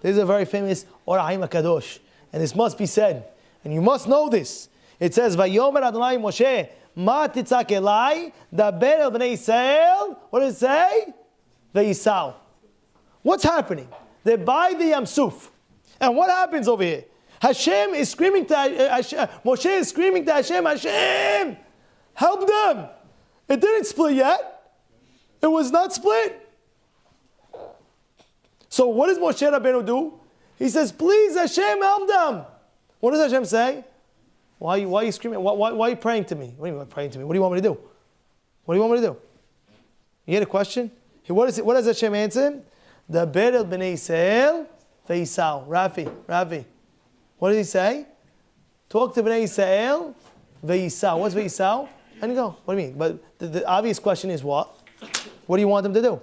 This is a very famous Or HaChaim HaKadosh. And this must be said. And you must know this. It says, Vayomer Adonai Moshe, Ma titzak elai, daber el bnei Yisrael. What does it say? Ve'yisau. What's happening? They're by the Yam Suf. And what happens over here? Hashem is screaming to Moshe is screaming to Hashem, Hashem, help them. It didn't split yet. It was not split. So what does Moshe Rabbeinu do? He says, please Hashem, help them. What does Hashem say? Why are you screaming? Why are you praying to me? What do you mean praying to me? What do you want me to do? What do you want me to do? You get a question? What does Hashem answer? The ber el bnei Yisrael ve'yisau. Rafi. What did he say? Talk to bnei Yisrael ve'yisau. What's ve'yisau? And you go, what do you mean? But the obvious question is what? What do you want them to do?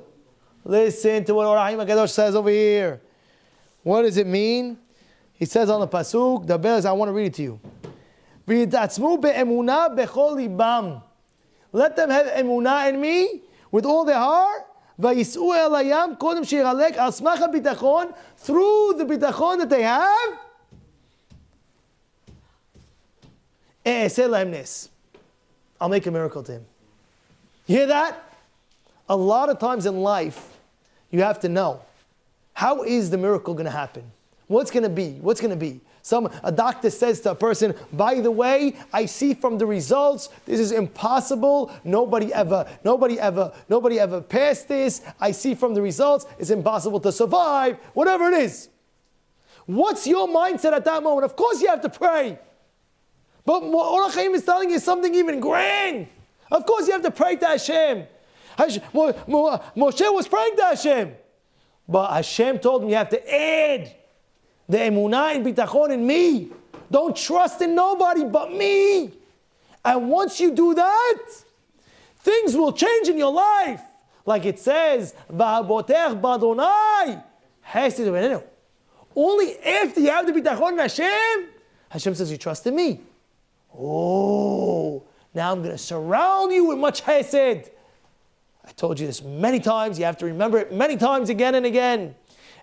Listen to what Or HaChaim HaKadosh says over here. What does it mean? He says on the pasuk, the ber, I want to read it to you. V'yidatzmu be'emunah bechol libam. Let them have emunah in me with all their heart. V'yis'u el hayam kodem sheyiralek al smach ha'bitachon, through the bitachon that they have. E'eseh lahem nes. I'll make a miracle to him. You hear that? A lot of times in life, you have to know, how is the miracle going to happen? What's going to be? What's going to be? A doctor says to a person, by the way, I see from the results, this is impossible. Nobody ever passed this. I see from the results, it's impossible to survive. Whatever it is. What's your mindset at that moment? Of course you have to pray. But Or HaChaim is telling you something even grand. Of course you have to pray to Hashem. Moshe was praying to Hashem. But Hashem told him you have to add the emunah and bitachon in me. Don't trust in nobody but me. And once you do that, things will change in your life. Like it says, V'habotech b'Adonai hesed v'nenu. Only after you have the bitachon in Hashem, Hashem says you trust in me. Oh, now I'm going to surround you with much hesed. I told you this many times. You have to remember it many times again and again.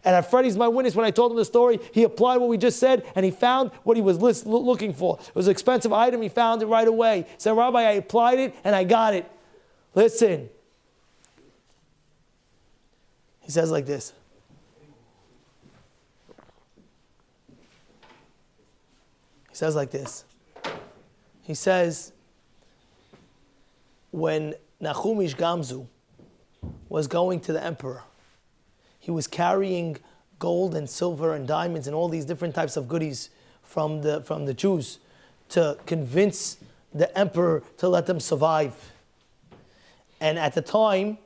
And Freddie's my witness. When I told him the story, he applied what we just said, and he found what he was looking for. It was an expensive item. He found it right away. He said, Rabbi, I applied it, and I got it. Listen. He says like this. He says like this. He says, when Nachumish Gamzu was going to the emperor, he was carrying gold and silver and diamonds and all these different types of goodies from the Jews to convince the emperor to let them survive. And at the time,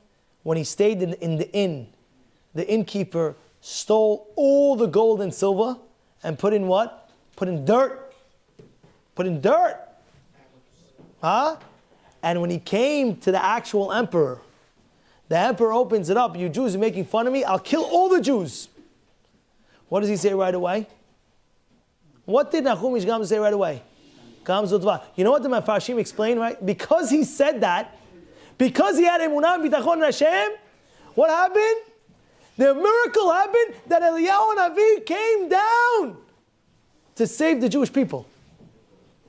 when he stayed in the inn, the innkeeper stole all the gold and silver and put in what? Put in dirt. Put in dirt. Huh? And when he came to the actual emperor, the emperor opens it up. You Jews are making fun of me. I'll kill all the Jews. What does he say right away? What did Nachumish Gamzu say right away? You know what the Mefarshim explain, right? Because he said that, because he had emunah and bitachon in Hashem, what happened? The miracle happened that Eliyahu Navi came down to save the Jewish people.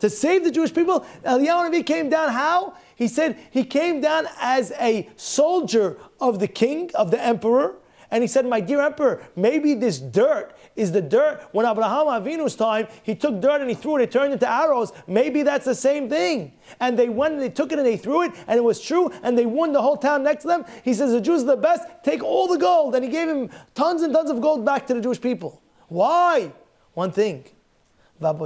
To save the Jewish people, Eliyahu Navi came down how? He said he came down as a soldier of the king, of the emperor. And he said, my dear emperor, maybe this dirt is the dirt. When Abraham Avinu's time, he took dirt and he threw it, it turned into arrows. Maybe that's the same thing. And they went and they took it and they threw it, and it was true, and they won the whole town next to them. He says, the Jews are the best, take all the gold. And he gave him tons and tons of gold back to the Jewish people. Why? One thing. When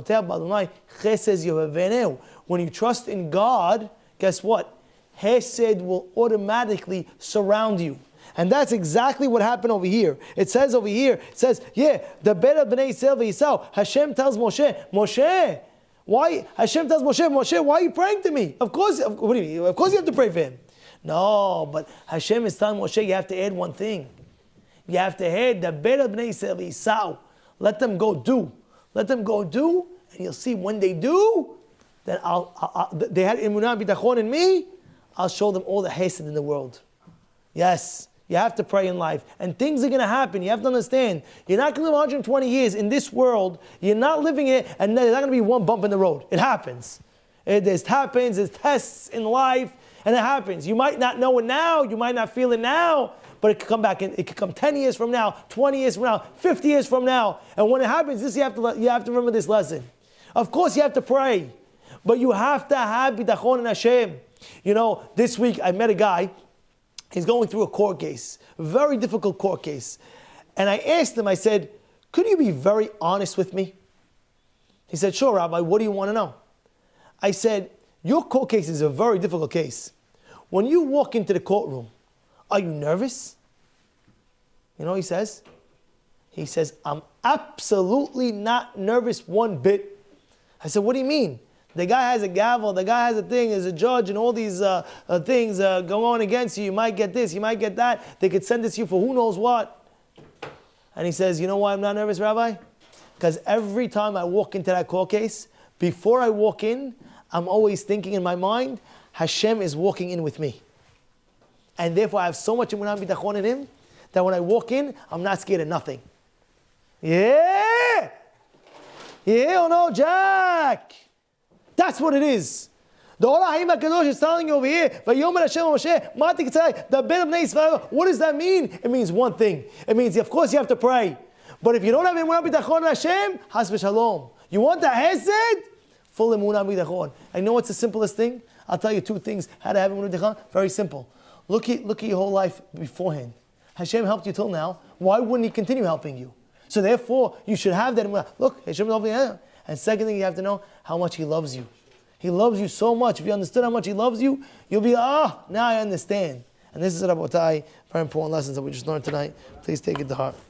you trust in God, guess what? Hesed will automatically surround you. And that's exactly what happened over here. It says over here, the ber el bnei Yisrael. Hashem tells Moshe, why? Hashem tells Moshe, why are you praying to me? Of course, what do you mean? Of course you have to pray for him. No, but Hashem is telling Moshe, you have to add one thing. You have to add the ber el bnei Yisrael. Let them go do. Let them go do, and you'll see when they do, then they had emunah bitachon in me, I'll show them all the hesed in the world. Yes, You have to pray in life. And things are going to happen. You have to understand. You're not going to live 120 years in this world. You're not living it, and there's not going to be one bump in the road. It happens. There's tests in life, and it happens. You might not know it now. You might not feel it now. But it could come back. It could come 10 years from now, 20 years from now, 50 years from now. And when it happens, you have to remember this lesson. Of course, you have to pray. But you have to have bitachon in Hashem. This week I met a guy. He's going through a court case, a very difficult court case. And I asked him, I said, could you be very honest with me? He said, sure, Rabbi, what do you want to know? I said, your court case is a very difficult case. When you walk into the courtroom, are you nervous? You know what he says? He says, I'm absolutely not nervous one bit. I said, what do you mean? The guy has a gavel, the guy has a thing, is a judge, and all these things go on against you. You might get this, you might get that. They could send this to you for who knows what. And he says, you know why I'm not nervous, Rabbi? Because every time I walk into that court case, before I walk in, I'm always thinking in my mind, Hashem is walking in with me. And therefore I have so much emunah bitachon in Him, that when I walk in, I'm not scared of nothing. Yeah! Yeah or no, Jack? That's what it is. The Ola Hayim HaKadosh is telling you over here, Vayomer Hashem Moshe, Mati Kitzai, the Ben of Bnei Yisrael. What does that mean? It means one thing. It means, of course, you have to pray. But if you don't have emunah bitachon in Hashem, has v'shalom. You want the hesed? Full emunah bitachon. And you know what's the simplest thing? I'll tell you two things. How to have emunah bitachon? Very simple. Look at your whole life beforehand. Hashem helped you till now. Why wouldn't He continue helping you? So therefore, you should have that emunah. Look, Hashem is helping you. And second thing, you have to know how much He loves you. He loves you so much. If you understood how much He loves you, you'll be, now I understand. And this is, Rabotai, very important lessons that we just learned tonight. Please take it to heart.